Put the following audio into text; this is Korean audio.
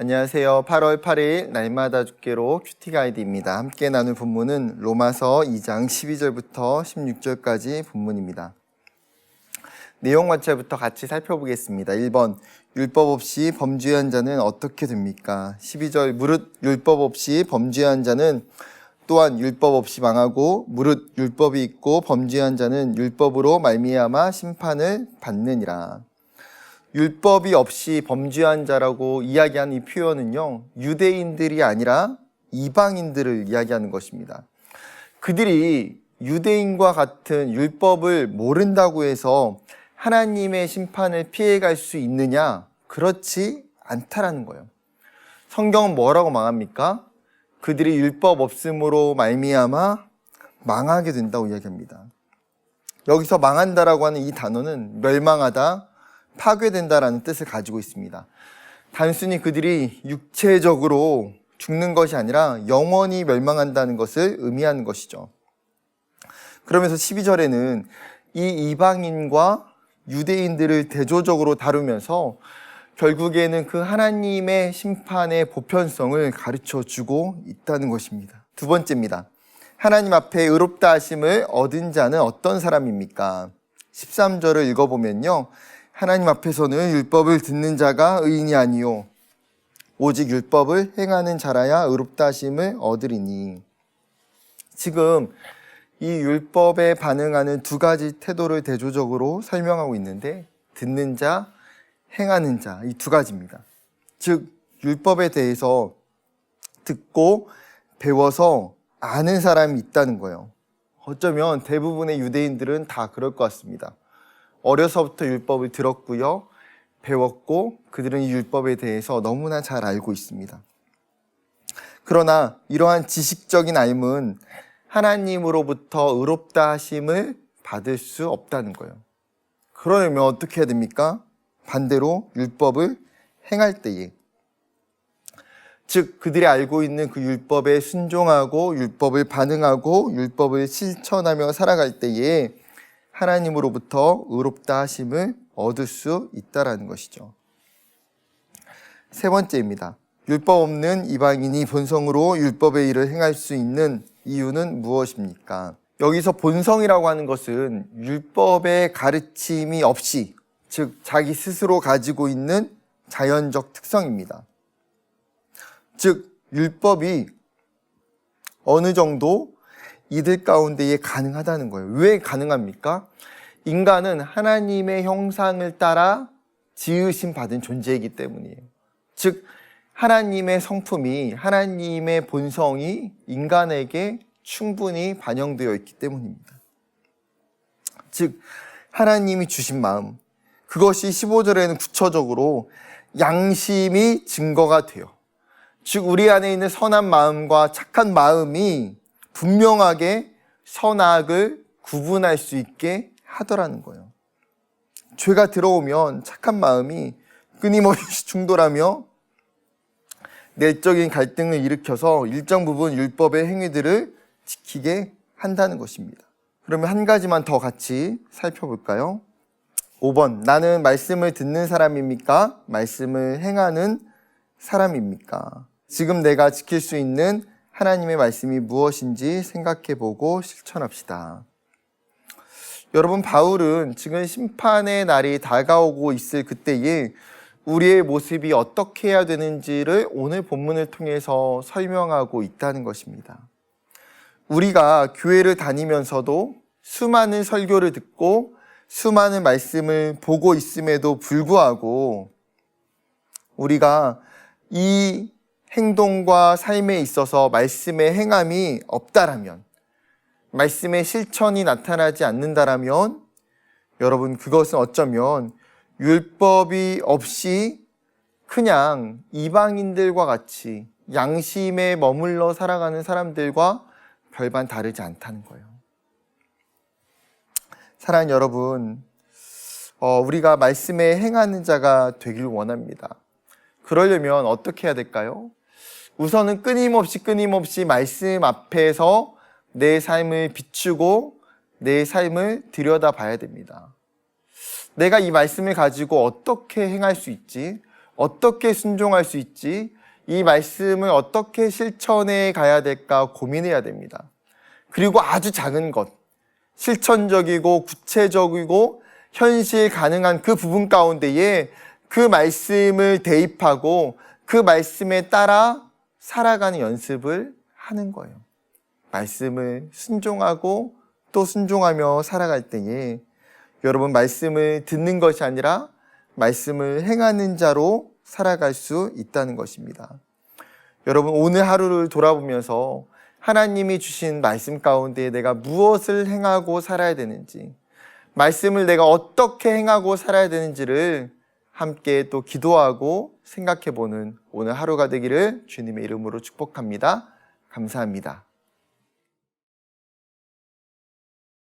안녕하세요. 8월 8일 날마다 죽게로 큐티 가이드입니다. 함께 나눌 본문은 로마서 2장 12절부터 16절까지 본문입니다. 내용 관찰부터 같이 살펴보겠습니다. 1번, 율법 없이 범죄한 자는 어떻게 됩니까? 12절, 무릇 율법 없이 범죄한 자는 또한 율법 없이 망하고 무릇 율법이 있고 범죄한 자는 율법으로 말미암아 심판을 받느니라. 율법이 없이 범죄한 자라고 이야기하는 이 표현은요, 유대인들이 아니라 이방인들을 이야기하는 것입니다. 그들이 유대인과 같은 율법을 모른다고 해서 하나님의 심판을 피해갈 수 있느냐? 그렇지 않다라는 거예요. 성경은 뭐라고 말합니까? 그들이 율법 없음으로 말미암아 망하게 된다고 이야기합니다. 여기서 망한다라고 하는 이 단어는 멸망하다, 파괴된다라는 뜻을 가지고 있습니다. 단순히 그들이 육체적으로 죽는 것이 아니라 영원히 멸망한다는 것을 의미하는 것이죠. 그러면서 12절에는 이 이방인과 유대인들을 대조적으로 다루면서 결국에는 그 하나님의 심판의 보편성을 가르쳐 주고 있다는 것입니다. 두 번째입니다. 하나님 앞에 의롭다 하심을 얻은 자는 어떤 사람입니까? 13절을 읽어보면요, 하나님 앞에서는 율법을 듣는 자가 의인이 아니요 오직 율법을 행하는 자라야 의롭다 하심을 얻으리니. 지금 이 율법에 반응하는 두 가지 태도를 대조적으로 설명하고 있는데, 듣는 자, 행하는 자, 이 두 가지입니다. 즉 율법에 대해서 듣고 배워서 아는 사람이 있다는 거예요. 어쩌면 대부분의 유대인들은 다 그럴 것 같습니다. 어려서부터 율법을 들었고요, 배웠고 그들은 이 율법에 대해서 너무나 잘 알고 있습니다. 그러나 이러한 지식적인 알문, 하나님으로부터 의롭다 하심을 받을 수 없다는 거예요. 그러려면 어떻게 해야 됩니까? 반대로 율법을 행할 때에, 즉 그들이 알고 있는 그 율법에 순종하고 율법을 반응하고 율법을 실천하며 살아갈 때에 하나님으로부터 의롭다 하심을 얻을 수 있다라는 것이죠. 세 번째입니다. 율법 없는 이방인이 본성으로 율법의 일을 행할 수 있는 이유는 무엇입니까? 여기서 본성이라고 하는 것은 율법의 가르침이 없이, 즉 자기 스스로 가지고 있는 자연적 특성입니다. 즉 율법이 어느 정도 이들 가운데에 가능하다는 거예요. 왜 가능합니까? 인간은 하나님의 형상을 따라 지으심 받은 존재이기 때문이에요. 즉 하나님의 성품이, 하나님의 본성이 인간에게 충분히 반영되어 있기 때문입니다. 즉 하나님이 주신 마음, 그것이 15절에는 구체적으로 양심이 증거가 돼요. 즉 우리 안에 있는 선한 마음과 착한 마음이 분명하게 선악을 구분할 수 있게 하더라는 거예요. 죄가 들어오면 착한 마음이 끊임없이 충돌하며 내적인 갈등을 일으켜서 일정 부분 율법의 행위들을 지키게 한다는 것입니다. 그러면 한 가지만 더 같이 살펴볼까요? 5번, 나는 말씀을 듣는 사람입니까? 말씀을 행하는 사람입니까? 지금 내가 지킬 수 있는 하나님의 말씀이 무엇인지 생각해보고 실천합시다. 여러분, 바울은 지금 심판의 날이 다가오고 있을 그때에 우리의 모습이 어떻게 해야 되는지를 오늘 본문을 통해서 설명하고 있다는 것입니다. 우리가 교회를 다니면서도 수많은 설교를 듣고 수많은 말씀을 보고 있음에도 불구하고 우리가 이 행동과 삶에 있어서 말씀의 행함이 없다라면, 말씀의 실천이 나타나지 않는다라면, 여러분 그것은 어쩌면 율법이 없이 그냥 이방인들과 같이 양심에 머물러 살아가는 사람들과 별반 다르지 않다는 거예요. 사랑하는 여러분, 우리가 말씀에 행하는 자가 되길 원합니다. 그러려면 어떻게 해야 될까요? 우선은 끊임없이 말씀 앞에서 내 삶을 비추고 내 삶을 들여다봐야 됩니다. 내가 이 말씀을 가지고 어떻게 행할 수 있지? 어떻게 순종할 수 있지? 이 말씀을 어떻게 실천해 가야 될까 고민해야 됩니다. 그리고 아주 작은 것, 실천적이고 구체적이고 현실 가능한 그 부분 가운데에 그 말씀을 대입하고 그 말씀에 따라 살아가는 연습을 하는 거예요. 말씀을 순종하고 또 순종하며 살아갈 때에 여러분 말씀을 듣는 것이 아니라 말씀을 행하는 자로 살아갈 수 있다는 것입니다. 여러분 오늘 하루를 돌아보면서 하나님이 주신 말씀 가운데 내가 무엇을 행하고 살아야 되는지, 말씀을 내가 어떻게 행하고 살아야 되는지를 함께 또 기도하고 생각해보는 오늘 하루가 되기를 주님의 이름으로 축복합니다. 감사합니다.